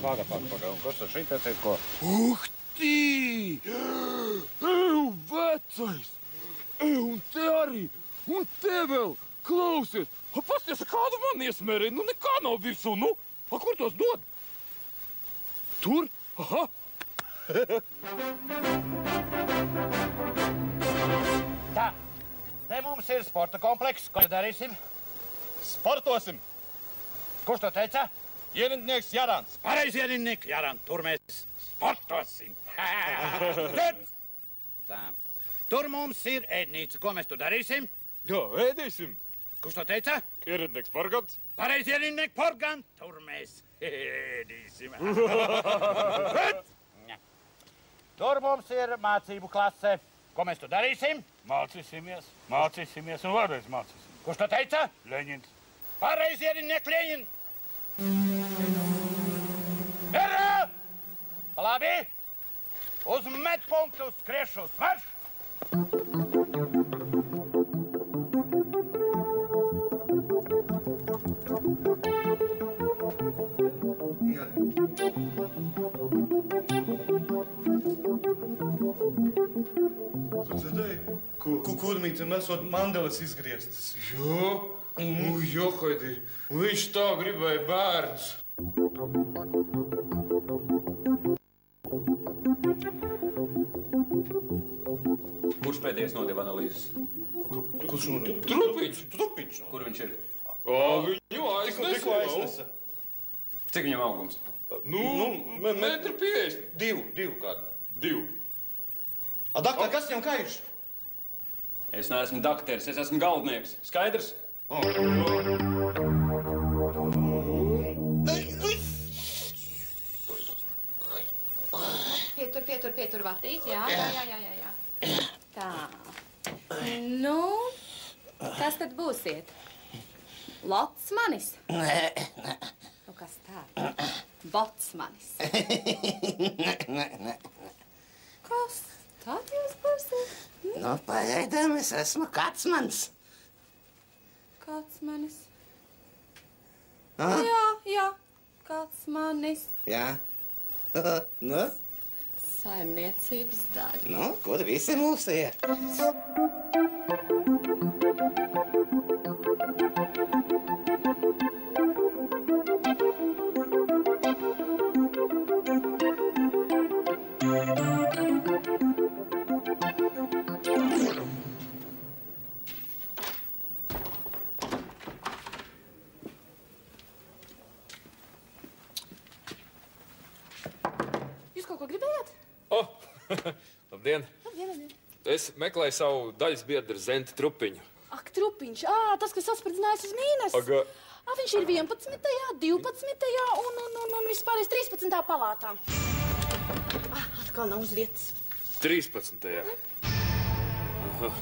Paga. Un kas tas šitas ir ko? Tī! Vecais! Un te arī! Un te vēl! Klausies! Pasties, kādu man iesmērēja! Nu, nekā nav virsū, nu! Kur tos dod? Tur? Aha! Tā, te mums ir sporta komplekss. Ko darīsim? Sportosim! Kurš to teica? Ierindnieks Jarants. Pareizi, ierindnieki, Jāran, tur mēs sportosim. Tā. Tur mums ir ēdnīca. Ko mēs tur darīsim? Jā, ēdīsim. Kurš to teica? Ierindnieks Porgants. Pareizi, ierindnieki, Porgants. Tur mēs ēdīsim. Tur mums ir mācību klase. Ko mēs tur darīsim? Mācīsimies un vēlreiz mācīsimies. Kurš to teica? Ļeņins. Pareizi, ierindnieki, Ļeņin. Mierā! Labi! Uz metpunktu skriešu marš! Tu dzirdēji? Kurmīte nesot mandeles izgrieztas. Jā, Johaidī, viņš tā gribēja bērns. Kurš pēdējais nodeva analīzes? Kurš nodeva? Trupiņš. Kur viņš ir? Viņu Tikko aiznesa. Cik viņam augums? Metri 50. Divu kādu. 2. Daktar, kas viņam kaiš? Es neesmu dakteris, es esmu galdnieks. Skaidrs? Pietur vatīt, jā. Tā. Nu, kas tad būsiet? Lotsmanis? Nu, kas tā? Botsmanis? Kas tad jūs būsiet? Nu, pagaidām es esmu Kacmans. Kacmanis? Ah? Jā, Kacmanis. Jā. Nu? Saimniecības daļa. Nu, kur visi mūsie? Jūs kaut ko gribējāt? Labdien. Labdien. Es meklēju savu daļas biedru Zenti Trupiņu. Ak, Trupiņš, tas, kas atspridzinājās uz mīnes. Aga. Viņš ir 11., 12. un vispārējais 13. palātā. Atkal nav uz vietas. 13. Aha.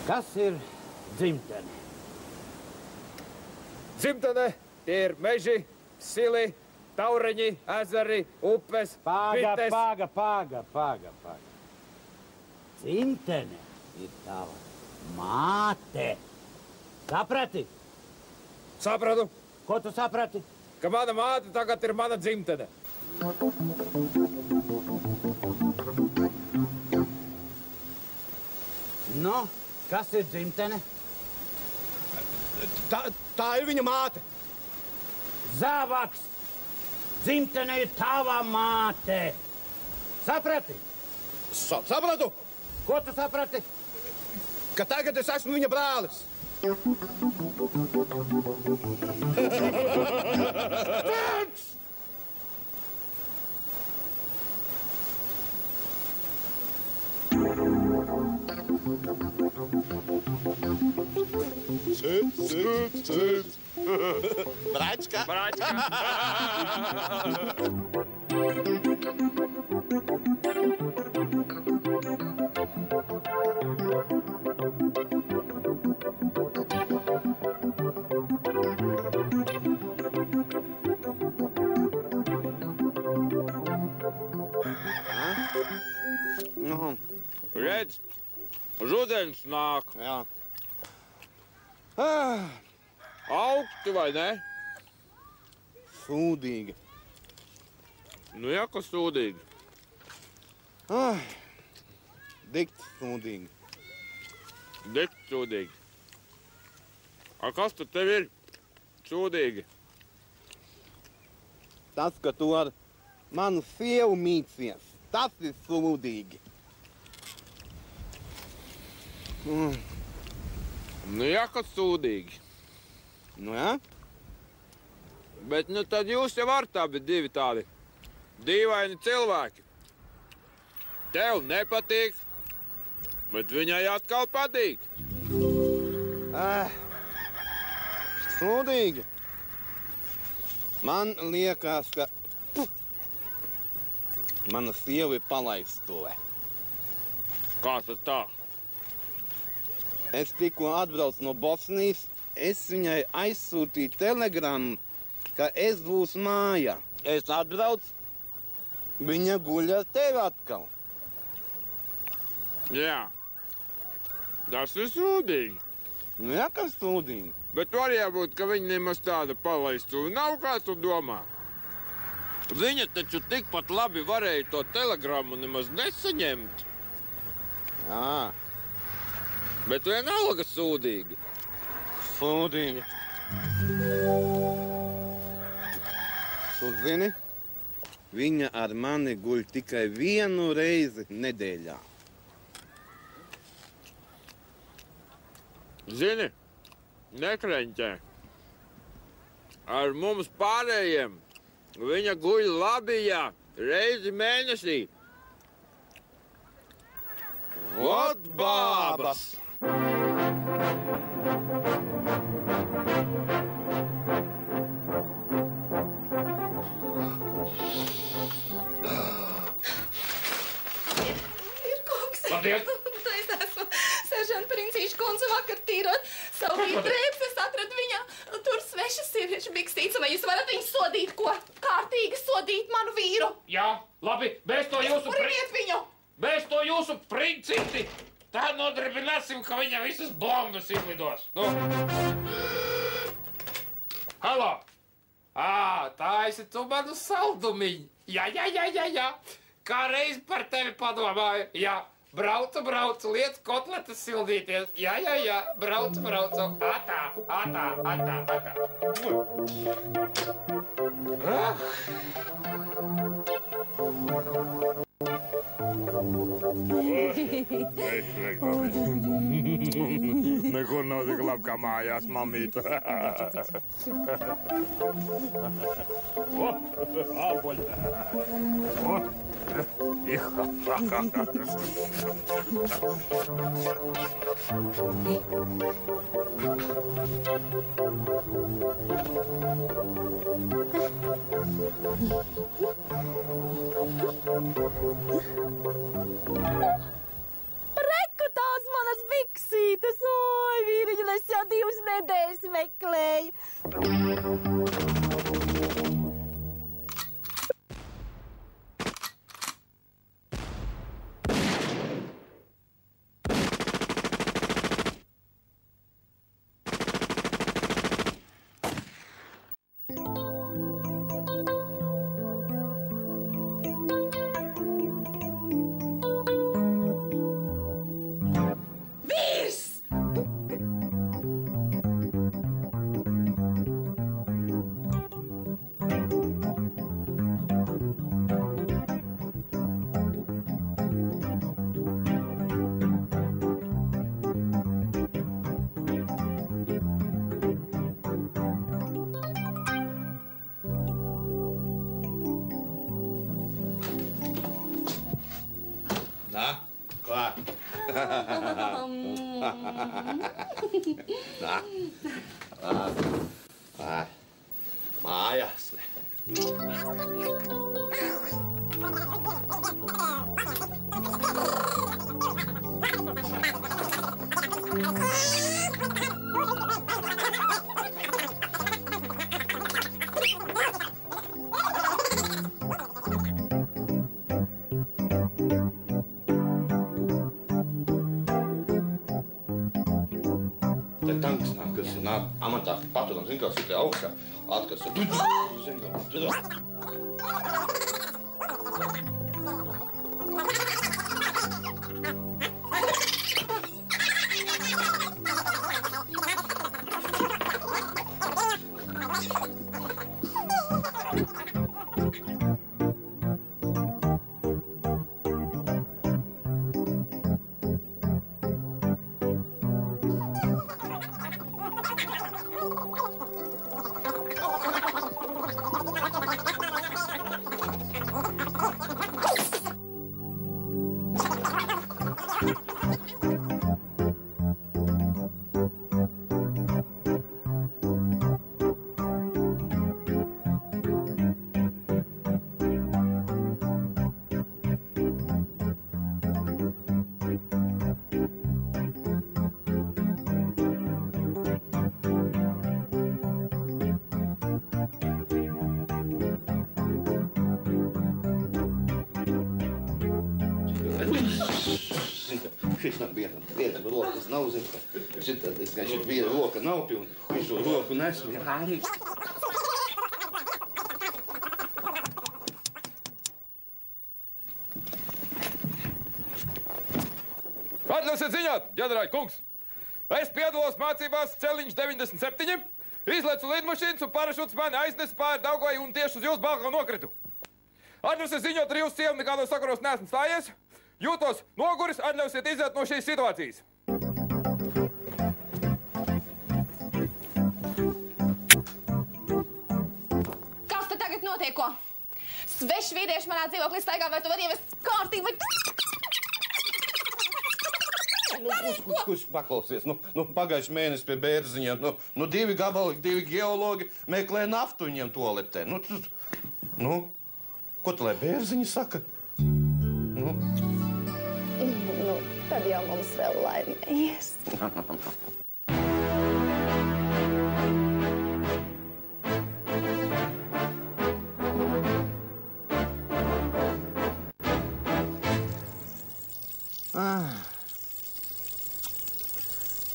Kas ir dzimtene? Dzimtene tie ir meži, sili, taureņi, ezeri, upes, vites. Paga. Dzimtene ir tava māte. Saprati? Sapratu, Ko tu saprati? ka mana māte tagad ir mana dzimtene. Nu, kas ir dzimtene? Tā ir viņa māte. Zābaks! Dzimtene ir tava māte. Saprati? Sapratu, Ko tu saprati? ka tagad es esmu viņa brālis. Bračka. Nu, Redz, rudens nāk. jā. Augsti vai ne? Sūdīgi. Nu, jā, kas sūdīgi. Dikti sūdīgi. Dikti sūdīgi. A, kas tad tev ir sūdīgi? Tas, ka tu ar manu sievu mīcies, tas ir sūdīgi. Nu, jā, kas sūdīgi. Nu, jā? Bet, nu, tad jūs jau varat abi divi tādi dīvaini cilvēki. Tev nepatīk, bet viņai atkal patīk. Sūdīgi. Man liekas, ka mana sieva ir palaistule. Kā tad tā? Es tikko atbraucu no Bosnijas, es viņai aizsūtīju telegrammu, ka es būšu mājā. Es atbraucu, viņa guļ ar tevi atkal. Jā. Tas ir sūdīgi. Nu, jā, kas sūdīgi? Bet var jābūt, ka viņa nemaz tāda palaistula nav, kā tu domā. Viņa taču tikpat labi varēja to telegrammu nemaz nesaņemt. Jā, Bet vienalga sūdīgi. sūdīgi. Tu zini, viņa ar mani guļ tikai vienu reizi nedēļā. Zini, nekreņķē. Ar mums pārējiem viņa guļ labijā reizi mēnesī. Vot bābas! Labdien! Es esmu seržanta Princīša kundze vakar tīrot savu drēbes. Es atradu viņā tur svešas sieviešu bikstītes. Vai jūs varat viņu sodīt, ko? Kārtīgi sodīt manu vīru? Jā, labi, mēs to jūsu... Uzpuriet viņu! Mēs to jūsu princiti! Tā nodarbināsim, ka viņa visas bombas izlidos. Nu. Halo! Tā esi tu manu saldumiņu. Jā. Kā reiz par tevi padomāju. Jā, braucu, liec kotletes sildīties. Jā, braucu. Atā. Nekur nav tik labi kā mājās, mamīte. Āboļ. Reku tās manas biksītes! Oi, vīriņu, es jau 2 nedēļas meklēju. Nā, kā? Nā. Mājās. Te tanks nāk, kas nāk amatā paturam, zin kā sitie augšā, atkas. Zin kā. Šis nav viena rokas nav, zin kā. Šit viena roka nav pilna, viņš šo roku nes. Atļausiet ziņot, ģenerāļ kungs! Es piedalos mācībās Celiņš 97, izlecu lidmašīnas un parašūts mani aiznesa pāri Daugoju un tieši uz jūsu balkonu nokritu. Atļausiet ziņot, ar jūsu sievu nekādos sakaros neesmu stājies. Jūtos noguris, atļausiet iziet no šīs situācijas. Kas te tagad notiek, ko? Sveši vīrieši manā dzīvoklī staigā, vai tu vari ievest kārtību, vai... Kurš paklausies? Pagājuši mēnesi pie Bērziņiem. Divi gabali, divi geologi meklē naftu viņiem toaletē. Ko tu lai Bērziņi saka? Tad jau mums vēl laimējies.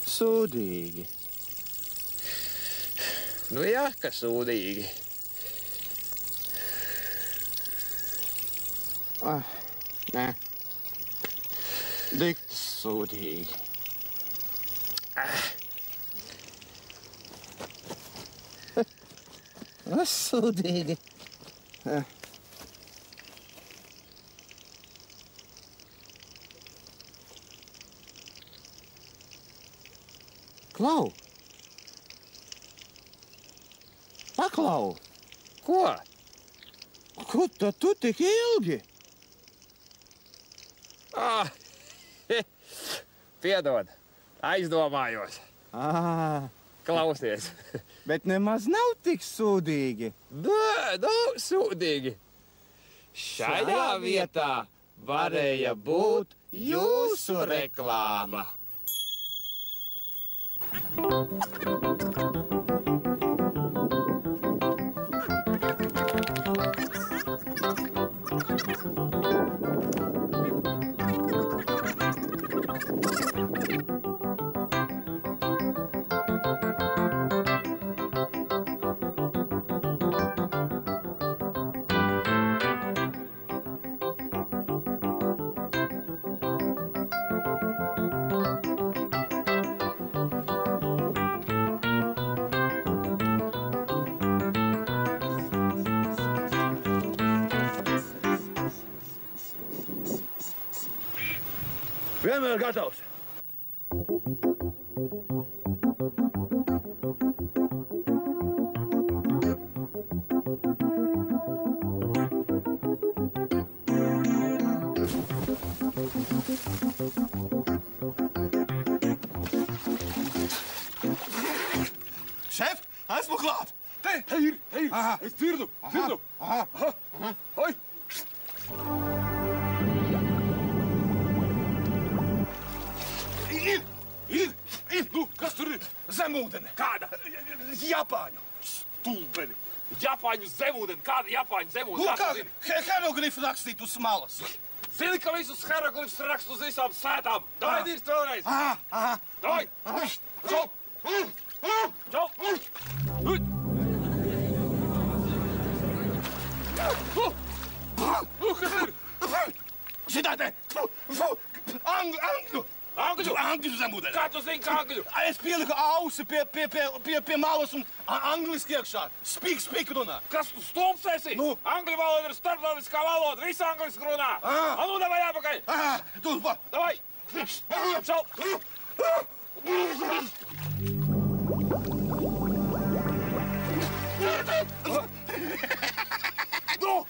Sūdīgi. Jā, ka sūdīgi. Nē. Dikti sūdīgi. Sūdīgi. Klau! Paklau! Ko? Ko tad tu tik ilgi? Piedod, aizdomājos. Klausies. Bet nemaz nav tik sūdīgi. Nav sūdīgi. Šajā vietā varēja būt jūsu reklāma. Vienmēr gatavs. Šef, esmu klāt! Te ir! Es dzirdu! Oi! Ir! Nu, kas tur ir? Zemūdene. Kāda? Japāņu. Stulbeni. Japāņu zemūdene. Kāda Japāņu zemūdene? Nu, kā hieroglifu rakstīt uz malas? Zini, ka visus hieroglifus rakst uz visām sētām. Davai, dirst vēlreiz. Davai. Čau. Čau. Kas ir? Šitā te! Angļu! Angļu zemūdene! Kā tu zini, kā angļu? Es pieliku ausi pie malas un angliski iekšā. Spīk runā. Kas tu stulbs esi? Nu? Angļu valoda ir starptautiskā valoda. Visi angliski runā. Nu, davai apakaļ. Tu, va. Davai. Čau. Nu!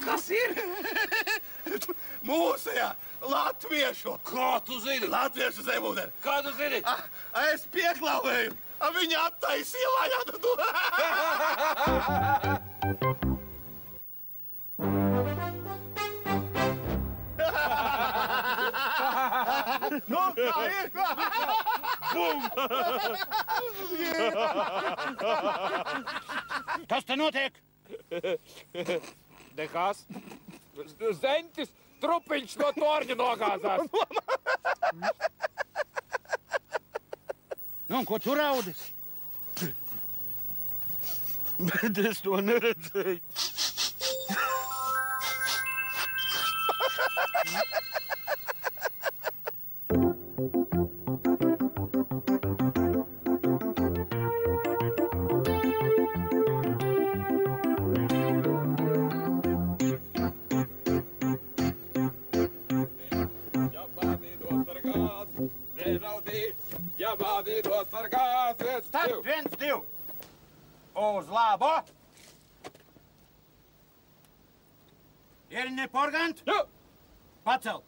Kas ir? Mūsējā latviešu. Kā tu zini? Latviešu zemūdene. Kā tu zini? Es pieklāvēju. Viņa attaisīja lajā. Nu, tā ir. Bum! Kas te notiek? Nekas. Zeņķis trupiņš no torņa nogāzās. Nu, un ko tu raudi? Bet es to neredzēju. Tad 1, 2. Uz labo. Ieriniek porgant. Jā. Pacelt.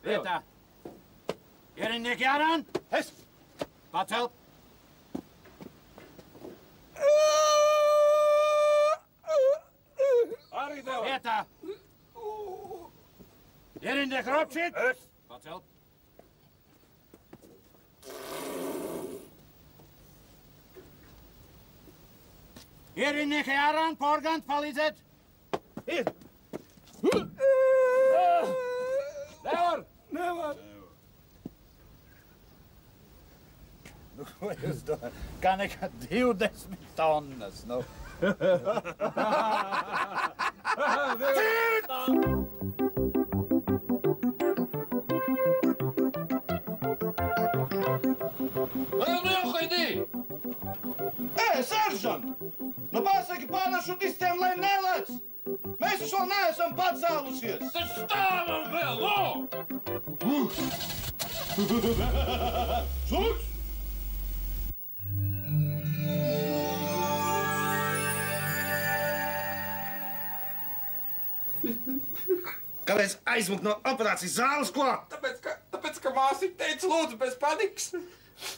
Vietā. Ieriniek jārān. Es. Pacelt. Arī tev. Vietā. Ieriniek ropšīt. Es. Pacelt. Ieriniek jārān. Porgant palīdzēt. Ir. Nevar. Nevar. Nu, ko jūs domājat? Kā nekā 20 tonnas, nu. Nu jau haidī! Seržant! Nu pasaki pānašu tistiem, lai nelec! Mēs taču vēl neesam pacēlušies! Tad stāvam vēl, no! Suks! Kāpēc aizmukt no operācijas zāles, ko? Tāpēc, ka māsiņa teica, lūdzu, bez panikas.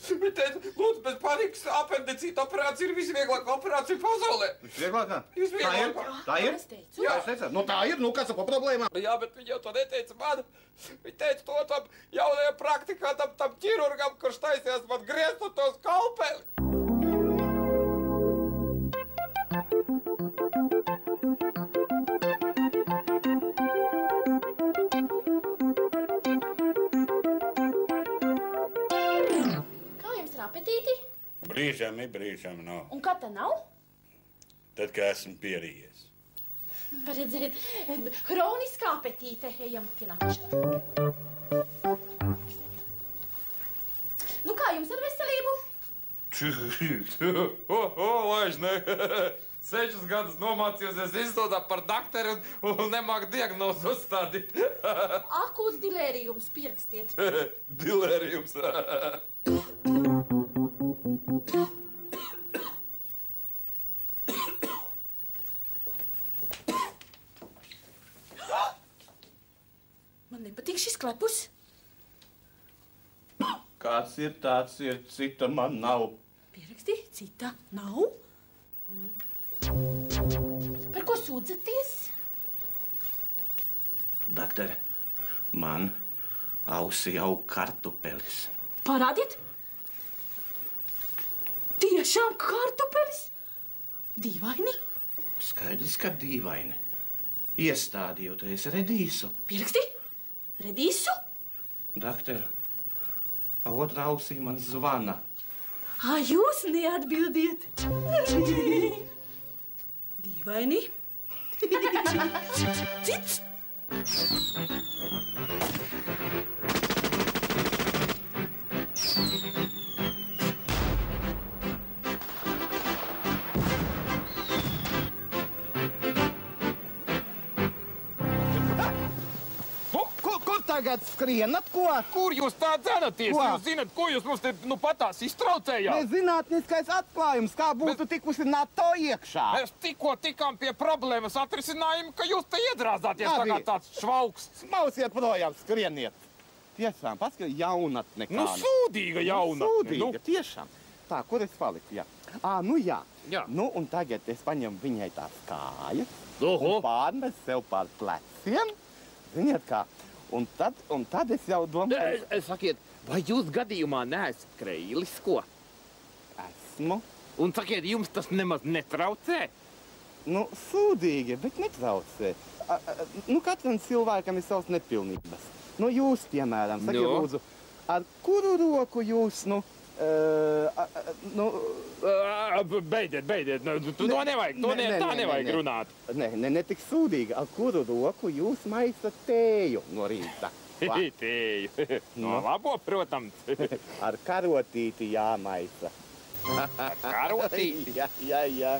Viņa teica, lūdzu, bez panikas, apendicīta operācija ir visvieglākā operācija pasaulē. Visvieglākā? Visvieglākā. Tā ir? Es teicu. Jā, es teicu. Nu tā ir, nu kāds ir pa problēmām? Jā, bet viņa jau to neteica man. Viņa teica to tam jaunajam praktikantam, tam ķirurgam, kurš taisījās man griezt to skalpeli. Kā jums ir apetīti? Brīžam nav. Un kad tā nav? Tad, kad esmu pierījies. Var redzēt, hroniskā apetīte. Ejam pie nākošā. Nu kā jums ar veselību? Laiž, ne? 6 gadus nomācījusies izstotā par dakteru un nemāk diagnozu uzstādīt. Akūts dilērijums, pierakstiet. Dilērijums. Man nepatīk šis klepus. Kāds ir, tāds ir, cita man nav. Pieraksti, cita nav. Par ko sūdzaties? Doktor, man ausī aug kartupelis. Parādiet! Tiešām kartupelis? Dīvaini. Skaidrs, ka dīvaini. Iestādīju, tu esi redīsu. Pieraksti? Redīsu? Doktor, otrā ausī man zvana. Jūs neatbildiet. Dīvaini. Cits? Tagad skrienat, ko? Kur jūs tā dzenaties? Ko? Jūs zināt, ko jūs mums te patās iztraucējāt? Nezinātniskais atklājums, kā būtu tikusi NATO iekšā. Mēs tikko tikām pie problēmas atrisinājuma, ka jūs te iedrāzāties tā kā tāds švauks. Mausiet projām, skrieniet. Tiešām, paskatīt, jaunatne kā. Nu, sūdīga jaunatne. Sūdīga, tiešām. Tā, kur es paliku, jā. Nu jā. Nu, un tagad es paņemu viņai tās kājas un pārnes sev pār pleciem. Ziniet kā? Un tad es jau domāju... Sakiet, vai jūs gadījumā neesat kreilis, ko? Esmu. Un sakiet, jums tas nemaz netraucē? Nu, sūdīgi, bet netraucē. Nu, katram cilvēkam ir savas nepilnības. Nu, jūs, piemēram, sakiet, lūdzu, ar kuru roku jūs, Beidiet, to nevajag, tā nevajag runāt. Ne tik sūdīgi, ar kuru roku jūs maisat tēju no rīta? Tēju, no labo, protams. Ar karotīti jāmaisa. Ar karotīti? Jā.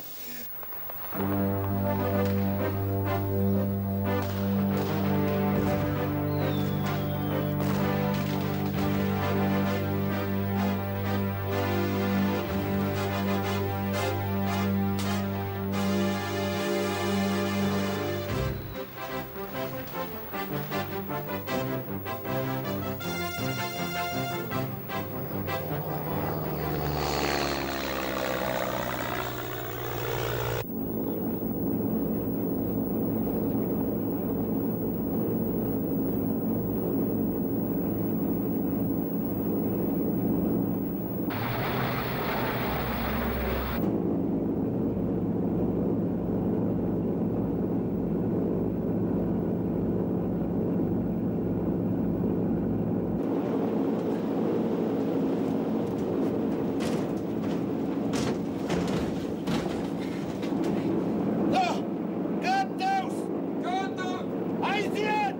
Aiziet!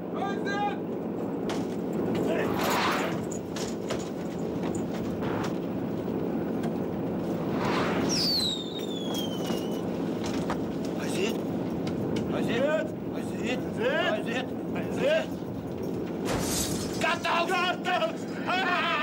Gatavs!